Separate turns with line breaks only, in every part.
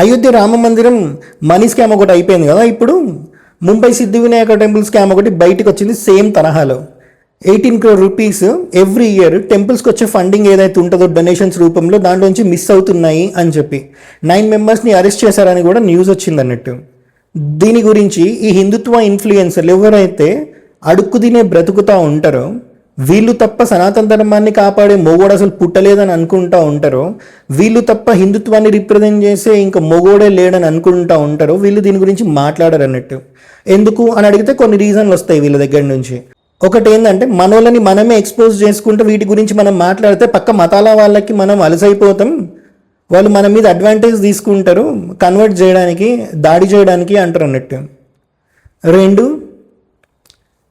అయోధ్య రామ మందిరం money scam ఒకటి అయిపోయింది కదా. ఇప్పుడు ముంబై సిద్ధి వినాయక టెంపుల్ స్కామ్ ఒకటి బయటకు వచ్చింది సేమ్ తరహాలో. 18 crore రూపీస్ ఎవ్రీ ఇయర్ టెంపుల్స్కి వచ్చే ఫండింగ్ ఏదైతే ఉంటుందో డొనేషన్స్ రూపంలో దాంట్లోంచి మిస్ అవుతున్నాయి అని చెప్పి 9 మెంబర్స్ని అరెస్ట్ చేశారని కూడా న్యూస్ వచ్చింది అన్నట్టు. దీని గురించి ఈ హిందుత్వ ఇన్ఫ్లుయెన్సర్లు ఎవరైతే అడుక్కు తినే బ్రతుకుతూ ఉంటారో, వీళ్ళు తప్ప సనాతన ధర్మాన్ని కాపాడే మొగోడు అసలు పుట్టలేదని అనుకుంటా ఉంటారో, వీళ్ళు తప్ప హిందుత్వాన్ని రిప్రజెంట్ చేసే ఇంకా మొగోడే లేడని అనుకుంటా ఉంటారో, వీళ్ళు దీని గురించి మాట్లాడరు అన్నట్టు. ఎందుకు అని అడిగితే కొన్ని రీజన్లు వస్తాయి వీళ్ళ దగ్గర నుంచి. ఒకటి ఏంటంటే, మనోళ్ళని మనమే ఎక్స్పోజ్ చేసుకుంటూ వీటి గురించి మనం మాట్లాడితే పక్క మతాల వాళ్ళకి మనం అలసైపోతాం, వాళ్ళు మన మీద అడ్వాంటేజ్ తీసుకుంటారు కన్వర్ట్ చేయడానికి, దాడి చేయడానికి అంటారు అన్నట్టు. రెండు,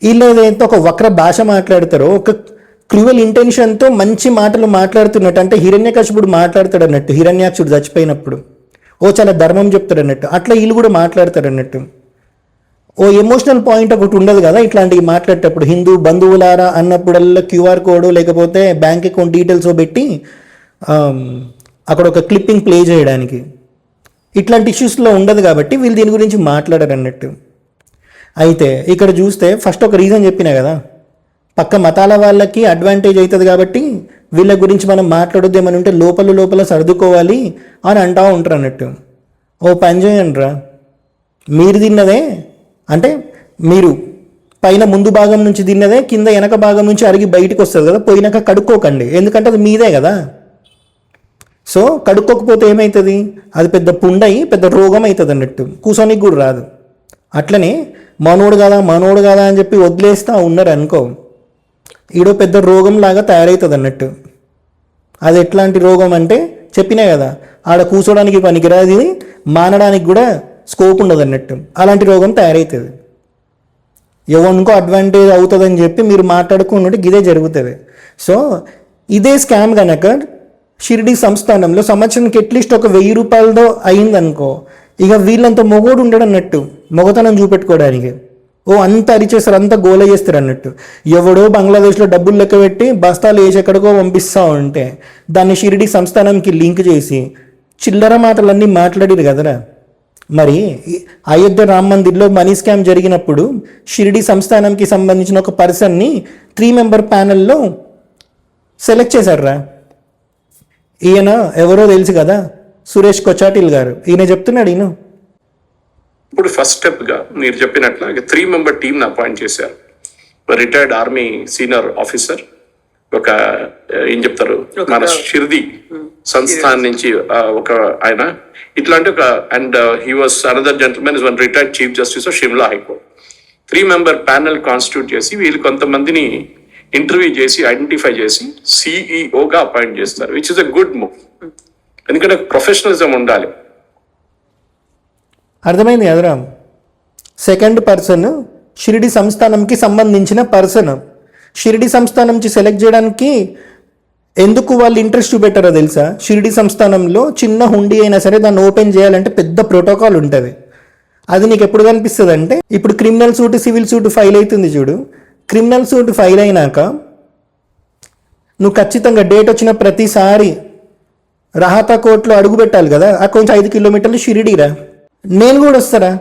వీళ్ళు ఏదైతే ఒక వక్ర భాష మాట్లాడతారో, ఒక క్రూవల్ ఇంటెన్షన్తో మంచి మాటలు మాట్లాడుతున్నట్టు, అంటే హిరణ్యకశిపుడు మాట్లాడతాడు అన్నట్టు, హిరణ్యాక్షుడు చచ్చిపోయినప్పుడు చాలా ధర్మం చెప్తాడు అన్నట్టు, అట్లా వీళ్ళు కూడా మాట్లాడతారు అన్నట్టు. ఎమోషనల్ పాయింట్ ఒకటి ఉండదు కదా ఇట్లాంటివి మాట్లాడేటప్పుడు. హిందూ బంధువులారా అన్నప్పుడల్లా QR కోడ్ లేకపోతే బ్యాంక్ అకౌంట్ డీటెయిల్స్ పెట్టి అక్కడ ఒక క్లిప్పింగ్ ప్లే చేయడానికి, ఇట్లాంటి ఇష్యూస్లో ఉండదు కాబట్టి వీళ్ళు దీని గురించి మాట్లాడారు అన్నట్టు. అయితే ఇక్కడ చూస్తే ఫస్ట్ ఒక రీజన్ చెప్పినా కదా, పక్క మతాల వాళ్ళకి అడ్వాంటేజ్ అవుతుంది కాబట్టి వీళ్ళ గురించి మనం మాట్లాడొద్దేమని ఉంటే లోపల సర్దుకోవాలి అని అంటూ ఉంటారు అన్నట్టు. పని చేయండి రా, మీరు తిన్నదే అంటే మీరు పైన ముందు భాగం నుంచి తిన్నదే కింద వెనక భాగం నుంచి అరిగి బయటకు వస్తుంది కదా, పోయినాక కడుక్కోకండి, ఎందుకంటే అది మీదే కదా. సో కడుక్కోకపోతే ఏమవుతుంది, అది పెద్ద పుండయి పెద్ద రోగం అవుతుంది అన్నట్టు, కూర్చోనికి కూడా రాదు. అట్లనే మనోడు కదా అని చెప్పి వదిలేస్తూ ఉన్నారు అనుకో, ఈడో పెద్ద రోగం లాగా తయారవుతుంది అన్నట్టు. అది ఎట్లాంటి రోగం అంటే చెప్పినా కదా, ఆడ కూర్చోడానికి పనికిరాది, మానడానికి కూడా స్కోప్ ఉండదు అన్నట్టు, అలాంటి రోగం తయారవుతుంది. ఎవరికో అడ్వాంటేజ్ అవుతుందని చెప్పి మీరు మాట్లాడుకున్నట్టు ఇదే జరుగుతుంది. సో ఇదే స్కామ్ కనుక షిరిడి సంస్థానంలో సంవత్సరానికి అట్లీస్ట్ ఒక 1000 రూపాయలతో అయిందనుకో, ఇక వీళ్ళంత మొగోడు ఉండడు అన్నట్టు, మొగతనం చూపెట్టుకోవడానికి. అంత అరిచేస్తారు, అంత గోల చేస్తారు అన్నట్టు. ఎవడో బంగ్లాదేశ్లో డబ్బులు లెక్క పెట్టి బస్తాలు వేసి ఎక్కడికో పంపిస్తూ ఉంటే దాన్ని షిరిడి సంస్థానంకి లింక్ చేసి చిల్లర మాటలన్నీ మాట్లాడారు కదరా. మరి అయోధ్య రామ మందిర్లో మనీ స్కామ్ జరిగినప్పుడు షిరిడి సంస్థానంకి సంబంధించిన ఒక పర్సన్ని 3 మెంబర్ ప్యానెల్లో సెలెక్ట్ చేశారా. ఈయన ఎవరో తెలుసు కదా, సురేష్ కొచాటిల్ గారు. ఈయన చెప్తున్నాడు, ఈయన
ఇప్పుడు ఫస్ట్ స్టెప్గా మీరు చెప్పినట్లు 3 మెంబర్ టీంని అపాయింట్ చేశారు. రిటైర్డ్ ఆర్మీ సీనియర్ ఆఫీసర్, ఒక ఏం చెప్తారు మన షిరిడి సంస్థాన్ నుంచి ఒక ఆయన, ఇట్లాంటి ఒక and he was another gentlemen is one retired chief justice of Shimla high court. 3 member panel constitute చేసి వీళ్ళు కొంతమందిని ఇంటర్వ్యూ చేసి ఐడెంటిఫై చేసి సిఇఓగా అపాయింట్ చేస్తారు, which is a good move. ఎందుకంటే ప్రొఫెషనలిజం ఉండాలి.
అర్థమైంది కదరా. సెకండ్ పర్సన్ షిరిడి సంస్థానంకి సంబంధించిన పర్సన్. షిరిడి సంస్థానం నుంచి సెలెక్ట్ చేయడానికి ఎందుకు వాళ్ళు ఇంట్రెస్ట్ చూపెట్టారో తెలుసా? షిరిడి సంస్థానంలో చిన్న హుండీ అయినా సరే దాన్ని ఓపెన్ చేయాలంటే పెద్ద ప్రోటోకాల్ ఉంటుంది. అది నీకు ఎప్పుడు కనిపిస్తుంది అంటే, ఇప్పుడు criminal suit civil suit file అవుతుంది చూడు, క్రిమినల్ సూట్ ఫైల్ అయినాక నువ్వు ఖచ్చితంగా డేట్ వచ్చిన ప్రతిసారి రహాతా కోర్టులో అడుగు పెట్టాలి కదా. అక్కడ నుంచి 5 కిలోమీటర్లు షిరిడీరా. నేను కూడా వస్తారా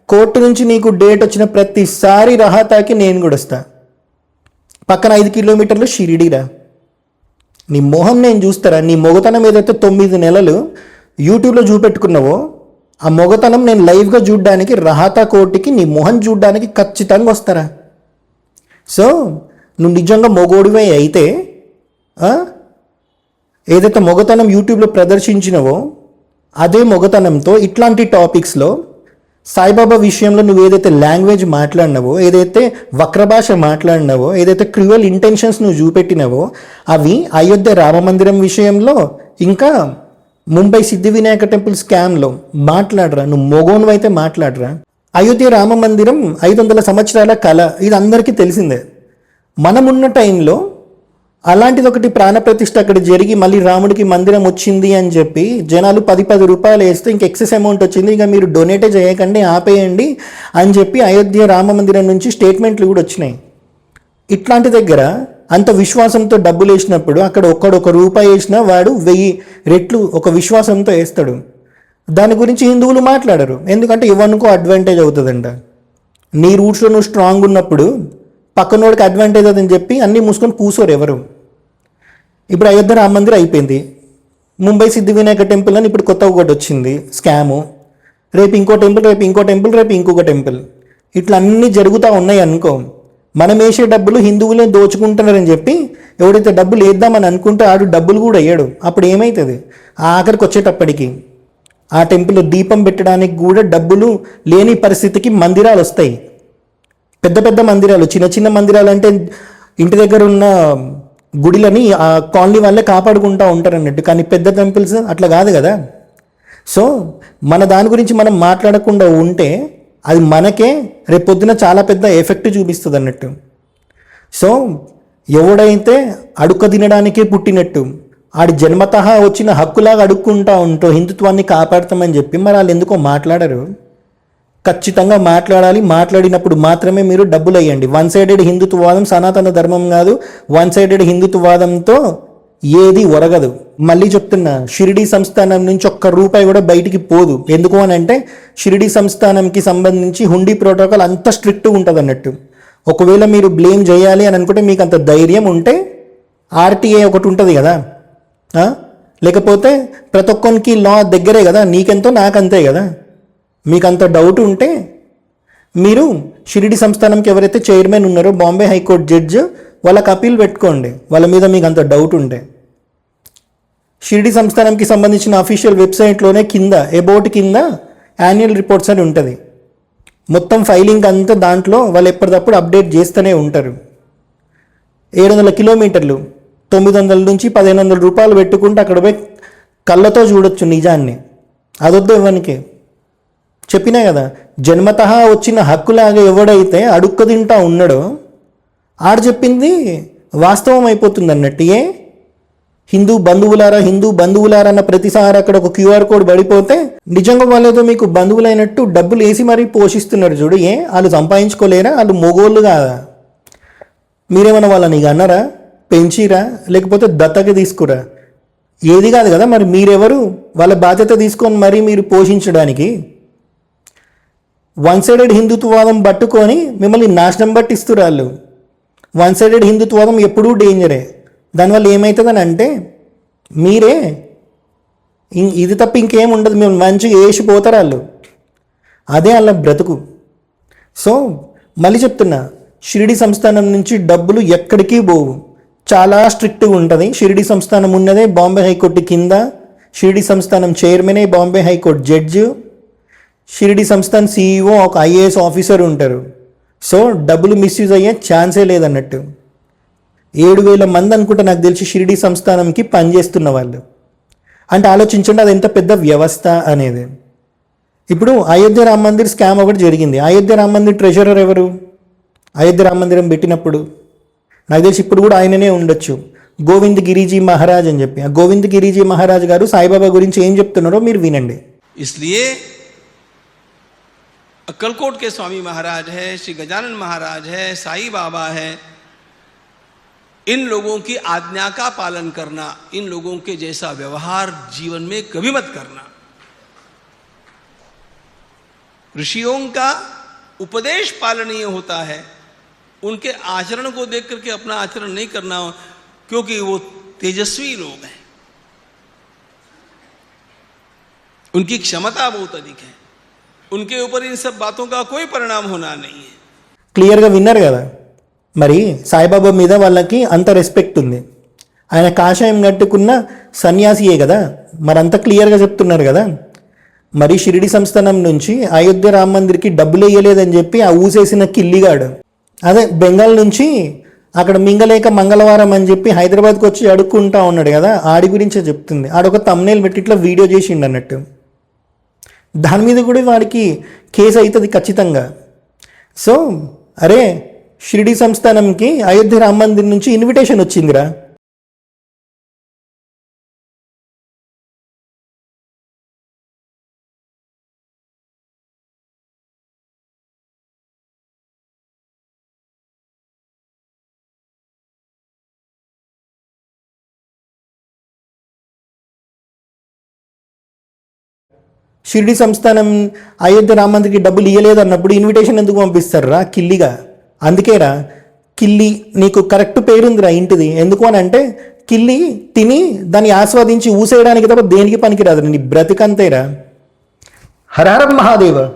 కోర్టు నుంచి, నీకు డేట్ వచ్చిన ప్రతిసారి రహాతాకి నేను కూడా వస్తా. పక్కన 5 కిలోమీటర్లు షిరిడీరా. నీ మొహం నేను చూస్తారా? నీ మొగతనం ఏదైతే 9 నెలలు యూట్యూబ్లో చూపెట్టుకున్నావో ఆ మొగతనం నేను లైవ్గా చూడడానికి రహాతా కోర్టుకి నీ మొహం చూడడానికి ఖచ్చితంగా వస్తారా? సో నువ్వు నిజంగా మొగోడివే అయితే ఏదైతే మొగతనం యూట్యూబ్లో ప్రదర్శించినవో అదే మొగతనంతో ఇట్లాంటి టాపిక్స్లో సాయిబాబా విషయంలో నువ్వు ఏదైతే లాంగ్వేజ్ మాట్లాడినావో, ఏదైతే వక్రభాష మాట్లాడినావో, ఏదైతే క్రూవల్ ఇంటెన్షన్స్ నువ్వు చూపెట్టినావో అవి అయోధ్య రామ మందిరం విషయంలో, ఇంకా ముంబై సిద్ధి వినాయక టెంపుల్ స్కామ్లో మాట్లాడరా. నువ్వు మొగోను అయితే మాట్లాడరా. అయోధ్య రామ మందిరం 500 సంవత్సరాల కళ, ఇది అందరికీ తెలిసిందే. మనమున్న టైంలో అలాంటిది ఒకటి ప్రాణప్రతిష్ఠ అక్కడ జరిగి మళ్ళీ రాముడికి మందిరం వచ్చింది అని చెప్పి జనాలు 10 రూపాయలు వేస్తే ఇంక ఎక్సెస్ అమౌంట్ వచ్చింది, ఇక మీరు డొనేటే చేయకండి, ఆపేయండి అని చెప్పి అయోధ్య రామ మందిరం నుంచి స్టేట్మెంట్లు కూడా వచ్చినాయి. ఇట్లాంటి దగ్గర అంత విశ్వాసంతో డబ్బులు వేసినప్పుడు అక్కడ ఒక్క రూపాయి వేసినా వాడు 1000 రెట్లు ఒక విశ్వాసంతో వేస్తాడు. దాని గురించి హిందువులు మాట్లాడరు, ఎందుకంటే ఇవన్నుకో అడ్వాంటేజ్ అవుతుందంట. నీ రూట్స్లో నువ్వు స్ట్రాంగ్ ఉన్నప్పుడు పక్కనోడికి అడ్వాంటేజ్ అవుతుందని చెప్పి అన్నీ మూసుకొని కూర్చోరు ఎవరు. ఇప్పుడు అయోధ్య రామ మందిర్ అయిపోయింది, ముంబై సిద్ధివినాయక టెంపుల్ అని ఇప్పుడు కొత్త ఒకటి వచ్చింది స్కాము, రేపు ఇంకో టెంపుల్, రేపు ఇంకో టెంపుల్, రేపు ఇంకొక టెంపుల్, ఇట్లా అన్నీ జరుగుతూ ఉన్నాయి అనుకో. మనం వేసే డబ్బులు హిందువులే దోచుకుంటున్నారని చెప్పి ఎవడైతే డబ్బులు వేద్దామని అనుకుంటే ఆడు డబ్బులు కూడా వేయడు. అప్పుడు ఏమవుతుంది, ఆఖరికి వచ్చేటప్పటికి ఆ టెంపుల్ దీపం పెట్టడానికి కూడా డబ్బులు లేని పరిస్థితికి మందిరాలు వస్తాయి. పెద్ద పెద్ద మందిరాలు, చిన్న చిన్న మందిరాలు అంటే ఇంటి దగ్గర ఉన్న గుడిలని ఆ కాలనీ వాళ్ళే కాపాడుకుంటూ ఉంటారు అన్నట్టు. కానీ పెద్ద టెంపుల్స్ అట్లా కాదు కదా. సో మన దాని గురించి మనం మాట్లాడకుండా ఉంటే అది మనకే రేపొద్దున చాలా పెద్ద ఎఫెక్ట్ చూపిస్తుంది అన్నట్టు. సో ఎవడైతే అడుక్క తినడానికే పుట్టినట్టు ఆడి జన్మతః వచ్చిన హక్కులాగా అడుక్కుంటా ఉంటూ హిందుత్వాన్ని కాపాడతామని చెప్పి మరి వాళ్ళు ఎందుకో మాట్లాడరు. ఖచ్చితంగా మాట్లాడాలి. మాట్లాడినప్పుడు మాత్రమే మీరు డబ్బులు వేయండి. వన్ సైడెడ్ హిందుత్వవాదం సనాతన ధర్మం కాదు. వన్ సైడెడ్ హిందుత్వవాదంతో ఏది ఒరగదు. మళ్ళీ చెప్తున్నా, షిరిడీ సంస్థానం నుంచి ఒక్క రూపాయి కూడా బయటికి పోదు. ఎందుకు అని అంటే షిరిడీ సంస్థానంకి సంబంధించి హుండీ ప్రోటోకాల్ అంత స్ట్రిక్ట్గా ఉంటుంది అన్నట్టు. ఒకవేళ మీరు బ్లేమ్ చేయాలి అని అనుకుంటే మీకు అంత ధైర్యం ఉంటే ఆర్టీఏ ఒకటి ఉంటుంది కదా, లేకపోతే ప్రతి ఒక్కరికి లా దగ్గరే కదా, నీకెంతో నాకంతే కదా. మీకు అంత డౌట్ ఉంటే మీరు షిరిడి సంస్థానంకి ఎవరైతే చైర్మన్ ఉన్నారో బాంబే హైకోర్టు జడ్జ్ వాళ్ళకి అప్పీల్ పెట్టుకోండి, వాళ్ళ మీద మీకు అంత డౌట్ ఉంటే. షిరిడి సంస్థానంకి సంబంధించిన అఫీషియల్ వెబ్సైట్లోనే కింద అబౌట్ కింద యాన్యువల్ రిపోర్ట్స్ అని ఉంటుంది. మొత్తం ఫైలింగ్ అంతా దాంట్లో వాళ్ళు ఎప్పటికప్పుడు అప్డేట్ చేస్తూనే ఉంటారు. 700 కిలోమీటర్లు 900 నుంచి 1500 రూపాయలు పెట్టుకుంటే అక్కడ పోయి కళ్ళతో చూడొచ్చు నిజాన్ని. అదొద్దు ఇవ్వనికి చెప్పినా కదా, జన్మతః వచ్చిన హక్కులాగా ఎవడైతే అడుక్క తింటా ఉన్నాడో ఆడు చెప్పింది వాస్తవం అయిపోతుంది అన్నట్టు. హిందూ బంధువులారా అన్న ప్రతిసారి అక్కడ ఒక క్యూఆర్ కోడ్ పడిపోతే నిజంగా వాళ్ళేదో మీకు బంధువులైనట్టు డబ్బులు వేసి మరీ పోషిస్తున్నారు చూడు. వాళ్ళు సంపాదించుకోలేరా? వాళ్ళు మొగోళ్ళు కాదా? మీరేమన్నా వాళ్ళని ఇక అన్నారా, పెంచిరా, లేకపోతే దత్తకి తీసుకురా? ఏది కాదు కదా. మరి మీరెవరు వాళ్ళ బాధ్యత తీసుకొని మరీ మీరు పోషించడానికి? వన్ సైడెడ్ హిందుత్వవాదం పట్టుకొని మిమ్మల్ని నాశనం పట్టిస్తున్నారు వాళ్ళు. వన్ సైడెడ్ హిందుత్వవాదం ఎప్పుడూ డేంజరే. దానివల్ల ఏమవుతుందని అంటే మీరే ఇది తప్ప ఇంకేం ఉండదు, మేము మంచిగా వేసిపోతారు వాళ్ళు. అదే వాళ్ళ బ్రతుకు. సో మళ్ళీ చెప్తున్నా, షిరిడి సంస్థానం నుంచి డబ్బులు ఎక్కడికి పోవు, చాలా స్ట్రిక్ట్గా ఉంటుంది. షిరిడి సంస్థానం ఉన్నదే బాంబే హైకోర్టు కింద. షిరిడి సంస్థానం చైర్మనే బాంబే హైకోర్టు జడ్జి. షిరిడి సంస్థాన్ సీఈఓ ఒక ఐఏఎస్ ఆఫీసర్ ఉంటారు. సో డబ్బులు మిస్యూజ్ అయ్యే ఛాన్సే లేదన్నట్టు. 7,000 మంది అనుకుంటే నాకు తెలిసి షిరిడి సంస్థానంకి పనిచేస్తున్న వాళ్ళు. అంటే ఆలోచించండి అది ఎంత పెద్ద వ్యవస్థ అనేది. ఇప్పుడు అయోధ్య రామ మందిర్ స్కామ్ ఒకటి జరిగింది. అయోధ్య రామ మందిర్ ట్రెజరర్ ఎవరు? అయోధ్య రామ మందిరం పెట్టినప్పుడు నాకు తెలిసి ఇప్పుడు కూడా ఆయననే ఉండొచ్చు, గోవింద్ గిరిజీ మహారాజ్ అని చెప్పి. ఆ గోవింద్ గిరిజీ మహారాజ్ గారు సాయిబాబా గురించి ఏం చెప్తున్నారో మీరు వినండి.
इसलिए अक्कलकोट के स्वामी महाराज है, श्री गजानन महाराज है, साई बाबा है, इन लोगों की आज्ञा का पालन करना, इन लोगों के जैसा व्यवहार जीवन में कभी मत करना। ऋषियों का उपदेश पालनीय होता है, उनके आचरण को देख करके अपना आचरण नहीं करना, क्योंकि वो तेजस्वी लोग हैं, उनकी क्षमता बहुत अधिक है, उनके ऊपर इन सब बातों का कोई परिणाम होना नहीं है।
క్లియర్గా విన్నారు కదా. మరి సాయిబాబా మీద వాళ్ళకి అంత రెస్పెక్ట్ ఉంది. ఆయన కాషాయం కట్టుకున్న సన్యాసియే కదా, మరి అంత క్లియర్గా చెప్తున్నారు కదా. మరి షిరిడి సంస్థానం నుంచి అయోధ్య రామ మందిర్కి డబ్బులు వేయలేదని చెప్పి ఆ ఊసేసిన కిల్లిగాడు, అదే బెంగాల్ నుంచి అక్కడ మింగలేక మంగళవారం అని చెప్పి హైదరాబాద్కి వచ్చి అడుక్కుంటా ఉన్నాడు కదా, ఆడి గురించే చెప్తుంది. ఆడొక తమ్నేల్ పెట్టి ఇట్లా వీడియో చేసిండు అన్నట్టు. దాని మీద కూడా వాడికి కేసు అవుతుంది ఖచ్చితంగా. సో అరే, షిరిడి సంస్థానంకి అయోధ్య రామ మందిర్ నుంచి ఇన్విటేషన్ వచ్చిందిరా. షిరిడి సంస్థానం అయోధ్య రామ మందిర్కి డబ్బులు ఇవ్వలేదు అన్నప్పుడు ఇన్విటేషన్ ఎందుకు పంపిస్తారా కిల్లిగా? అందుకేరా కిల్లి నీకు కరెక్ట్ పేరుందిరా ఇంటిది. ఎందుకు అని అంటే కిల్లి తిని దాన్ని ఆస్వాదించి ఊసేయడానికి తప్ప దేనికి పనికిరాదు. నీ బ్రతికంతేరా. హర హర మహాదేవ.